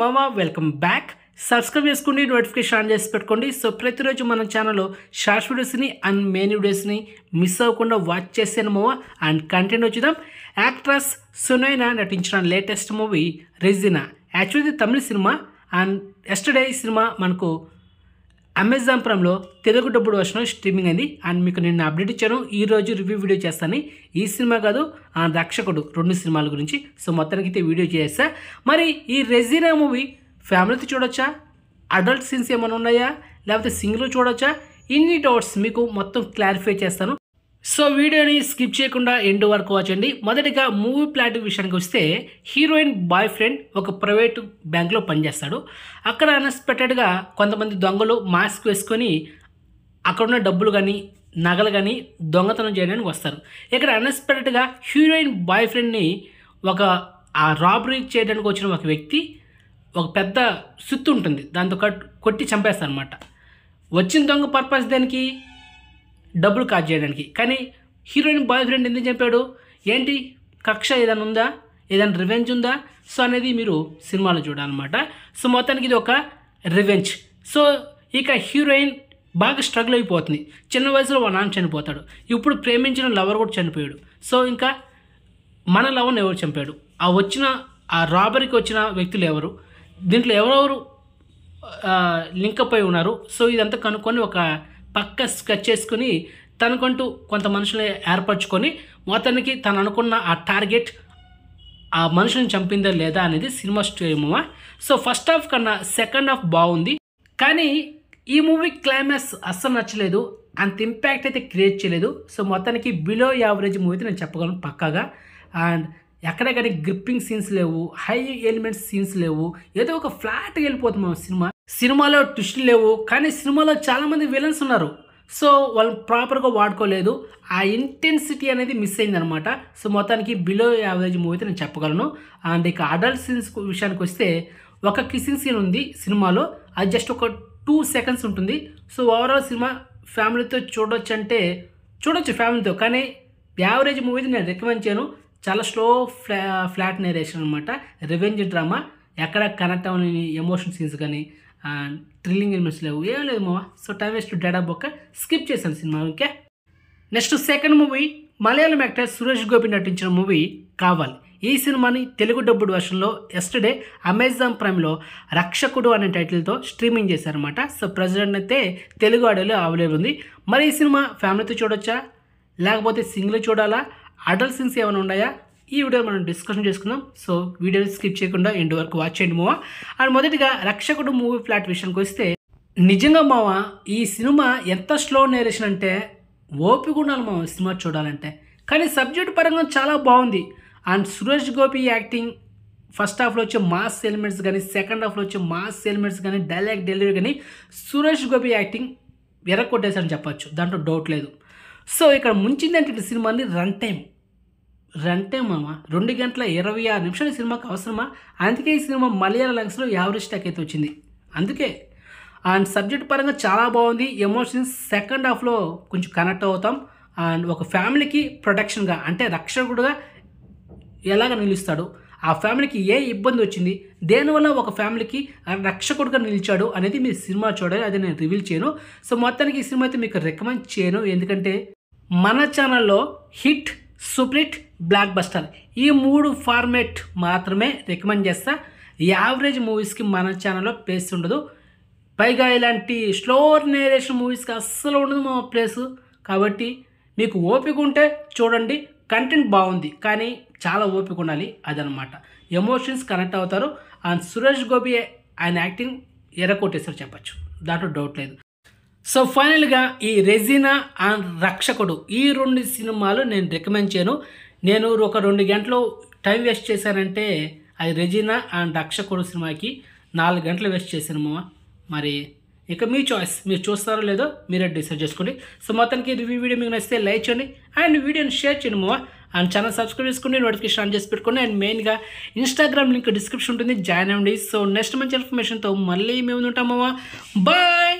మామ welcome back. Subscribe చేసుకోండి, notification on చేసి పెట్టుకోండి. సో ప్రతిరోజు మన ఛానల్లో షార్ట్స్ వీడియోస్ని అండ్ మెయిన్ వీడియోస్ని మిస్ అవ్వకుండా వాచ్ చేసాను మామ. అండ్ కంటెంట్ వచ్చేద్దాం. యాక్ట్రెస్ సునైనా నటించిన latest movie Regina. Actually Tamil cinema and yesterday ఈ సినిమా మనకు అమెజాన్ ప్రైమ్లో తెలుగు డబ్బుడు వర్షన్ స్ట్రీమింగ్ అయింది. అండ్ మీకు నేను అప్డేట్ ఇచ్చాను, ఈరోజు రివ్యూ వీడియో చేస్తాను. ఈ సినిమా కాదు, రక్షకుడు, రెండు సినిమాల గురించి. సో మొత్తానికి అయితే వీడియో చేస్తా. మరి ఈ రెజినా మూవీ ఫ్యామిలీతో చూడొచ్చా, అడల్ట్ సీన్స్ ఏమైనా ఉన్నాయా, లేకపోతే సింగిల్ చూడొచ్చా, ఇన్ని డౌట్స్ మీకు మొత్తం క్లారిఫై చేస్తాను. సో వీడియోని స్కిప్ చేయకుండా ఎండ్ వరకు వచ్చండి. మొదటిగా మూవీ ప్లాట్ విషయానికి వస్తే, హీరోయిన్ బాయ్ ఫ్రెండ్ ఒక ప్రైవేటు బ్యాంక్లో పనిచేస్తాడు. అక్కడ అన్ఎక్స్పెక్టెడ్గా కొంతమంది దొంగలు మాస్క్ వేసుకొని అక్కడున్న డబ్బులు కానీ నగలు కానీ దొంగతనం చేయడానికి వస్తారు. ఇక్కడ అన్ఎక్స్పెక్టెడ్గా హీరోయిన్ బాయ్ ఫ్రెండ్ని ఆ రాబరీ చేయడానికి వచ్చిన ఒక వ్యక్తి ఒక పెద్ద సుత్తు ఉంటుంది, దాంతో కొట్టి చంపేస్తారు అనమాట. వచ్చిన దొంగ పర్పస్ దానికి డబ్బులు కాజ్ చేయడానికి. కానీ హీరోయిన్ బాయ్ ఫ్రెండ్ ఎందుకు చంపాడు, ఏంటి కక్ష ఏదైనా ఉందా, ఏదైనా రివెంజ్ ఉందా, సో అనేది మీరు సినిమాలో చూడాలన్నమాట. సో మొత్తానికి ఇది ఒక రివెంజ్. సో ఇక హీరోయిన్ బాగా స్ట్రగుల్ అయిపోతుంది. చిన్న వయసులో వాళ్ళ నాన్న చనిపోతాడు, ఇప్పుడు ప్రేమించిన లవర్ కూడా చనిపోయాడు. సో ఇంకా మన లవర్ని ఎవరు చంపాడు, ఆ రాబరీకి వచ్చిన వ్యక్తులు ఎవరు, దీంట్లో ఎవరెవరు లింకప్ అయి ఉన్నారు. సో ఇదంతా కనుక్కొని ఒక పక్క స్కెచ్ చేసుకుని తనకంటూ కొంత మనుషుల్ని ఏర్పరచుకొని మొత్తానికి తను అనుకున్న ఆ టార్గెట్ ఆ మనుషులను చంపిందా లేదా అనేది cinema story. So first half కన్నా సెకండ్ హాఫ్ బాగుంది, కానీ ఈ మూవీ క్లైమాక్స్ అస్సలు నచ్చలేదు, అంత ఇంపాక్ట్ అయితే క్రియేట్ చేయలేదు. సో మొత్తానికి బిలో యావరేజ్ మూవీ అయితే నేను చెప్పగలను పక్కాగా. అండ్ ఎక్కడ కానీ గ్రిప్పింగ్ సీన్స్ లేవు, హై ఎలిమెంట్స్ సీన్స్ లేవు, ఏదో ఒక ఫ్లాట్గా వెళ్ళిపోతుంది సినిమాలో ట్విస్టులు లేవు. కానీ సినిమాలో చాలామంది విలన్స్ ఉన్నారు, సో వాళ్ళు ప్రాపర్గా వాడుకోలేదు, ఆ ఇంటెన్సిటీ అనేది మిస్ అయిందనమాట. సో మొత్తానికి బిలో యావరేజ్ మూవీ అయితే నేను చెప్పగలను. అండ్ ఇక అడల్ట్ సీన్స్ విషయానికి వస్తే ఒక కిస్సింగ్ సీన్ ఉంది సినిమాలో, అది జస్ట్ ఒక 2 seconds ఉంటుంది. సో ఓవరాల్ సినిమా ఫ్యామిలీతో చూడొచ్చు ఫ్యామిలీతో, కానీ యావరేజ్ మూవీ నేను రికమెండ్ చేయను. చాలా స్లో ఫ్లాట్ నేరేషన్ అనమాట, రివెంజ్ డ్రామా, ఎక్కడ కనెక్ట్ అవ్వని ఎమోషన్ సీన్స్ కానీ థ్రిల్లింగ్ ఎలిమెంట్స్ లేవు, ఏం లేదు మావా. సో టైం వేస్ట్ డేటా బొక్క స్కిప్ చేశాను cinema. Okay, next second movie Malayalam actor Suresh Gopi నటించిన మూవీ కావాలి. ఈ సినిమాని తెలుగు డబ్బుడు వర్షన్లో ఎస్టర్డే అమెజాన్ ప్రైమ్లో రక్షకుడు అనే టైటిల్తో స్ట్రీమింగ్ చేశారనమాట. సో ప్రెజెంట్ అయితే తెలుగు ఆడియోలో అవైలబుల్ ఉంది. మరి ఈ సినిమా ఫ్యామిలీతో చూడొచ్చా, లేకపోతే సింగిల్ చూడాలా, అడల్ట్ సీన్స్ ఏమైనా ఉన్నాయా, ఈ వీడియో మనం డిస్కషన్ చేసుకుందాం. సో వీడియోని స్కిప్ చేయకుండా ఎండ్ వరకు వాచ్ చేయండి మావా. అండ్ మొదటిగా రక్షకుడు మూవీ ప్లాట్ విషయానికి వస్తే, నిజంగా మావా ఈ సినిమా ఎంత స్లో నేరేషన్ అంటే ఓపిక ఉండాలి మావా సినిమా చూడాలంటే. కానీ సబ్జెక్ట్ పరంగా చాలా బాగుంది. And Suresh Gopi acting first హాఫ్లో వచ్చే మాస్ ఎలిమెంట్స్ కానీ, సెకండ్ హాఫ్లో వచ్చే మాస్ ఎలిమెంట్స్ కానీ, డైలాగ్ డెలివరీ కానీ, సురేష్ గోపి యాక్టింగ్ ఎరగొట్టేశారని చెప్పచ్చు, దాంట్లో డౌట్ లేదు. సో ఇక్కడ ముంచిందంటే సినిమాని రన్ టైం మామ 2 గంటల 26 నిమిషాల సినిమాకి అవసరమా? అందుకే ఈ సినిమా మలయాళ లాంగ్వేజ్లో యావరేజ్ టాక్ అయితే వచ్చింది. అందుకే అండ్ సబ్జెక్ట్ పరంగా చాలా బాగుంది. ఎమోషన్స్ సెకండ్ హాఫ్లో కొంచెం కనెక్ట్ అవుతాం. అండ్ ఒక ఫ్యామిలీకి ప్రొటెక్షన్గా, అంటే రక్షకుడుగా ఎలాగ నిలుస్తాడు, ఆ ఫ్యామిలీకి ఏ ఇబ్బంది వచ్చింది, దేనివల్ల ఒక ఫ్యామిలీకి రక్షకుడుగా నిలిచాడు అనేది మీరు సినిమా చూడాలి. అది నేను రివీల్ చేయను. సో మొత్తానికి ఈ సినిమా అయితే మీకు రికమెండ్ చేయను, ఎందుకంటే మన ఛానల్లో hit, super hit, block buster ఈ 3 ఫార్మేట్ మాత్రమే రికమెండ్ చేస్తా. యావరేజ్ మూవీస్కి మన ఛానల్లో ప్లేస్ ఉండదు. పైగా ఇలాంటి స్లో నేరేషన్ మూవీస్కి అస్సలు ఉండదు మా ప్లేసు. కాబట్టి మీకు ఓపిక ఉంటే చూడండి, కంటెంట్ బాగుంది కానీ చాలా ఓపిక ఉండాలి, అదనమాట. ఎమోషన్స్ కనెక్ట్ అవుతారు. అండ్ సురేష్ గోపి ఆయన యాక్టింగ్ ఎరకొట్టేసారు చెప్పచ్చు, దాంట్లో డౌట్ లేదు. సో ఫైనల్గా ఈ రెజినా అండ్ రక్షకుడు ఈ 2 సినిమాలు నేను రికమెండ్ చేయను. నేను ఒక 2 గంటలు టైం వేస్ట్ చేశానంటే అది రెజినా అండ్ రక్షకుడు సినిమాకి 4 గంటలు వేస్ట్ చేశాను మామ. మరి ఇక మీ చాయిస్, మీరు చూస్తారో లేదో మీరే డిసైడ్ చేసుకోండి. సో మొత్తానికి రివ్యూ వీడియో మీకు నచ్చితే లైక్ చేయండి అండ్ వీడియోని షేర్ చేయండి మామ. అండ్ ఛానల్ సబ్స్క్రైబ్ చేసుకోండి, నోటిఫికేషన్ ఆన్ చేసి పెట్టుకోండి. అండ్ మెయిన్గా ఇన్స్టాగ్రామ్ లింక్ డిస్క్రిప్షన్ ఉంటుంది, జాయిన్ అవ్వండి. సో నెక్స్ట్ మంచి ఇన్ఫర్మేషన్తో మళ్ళీ మేము ఉంటాం మామ. బాయ్.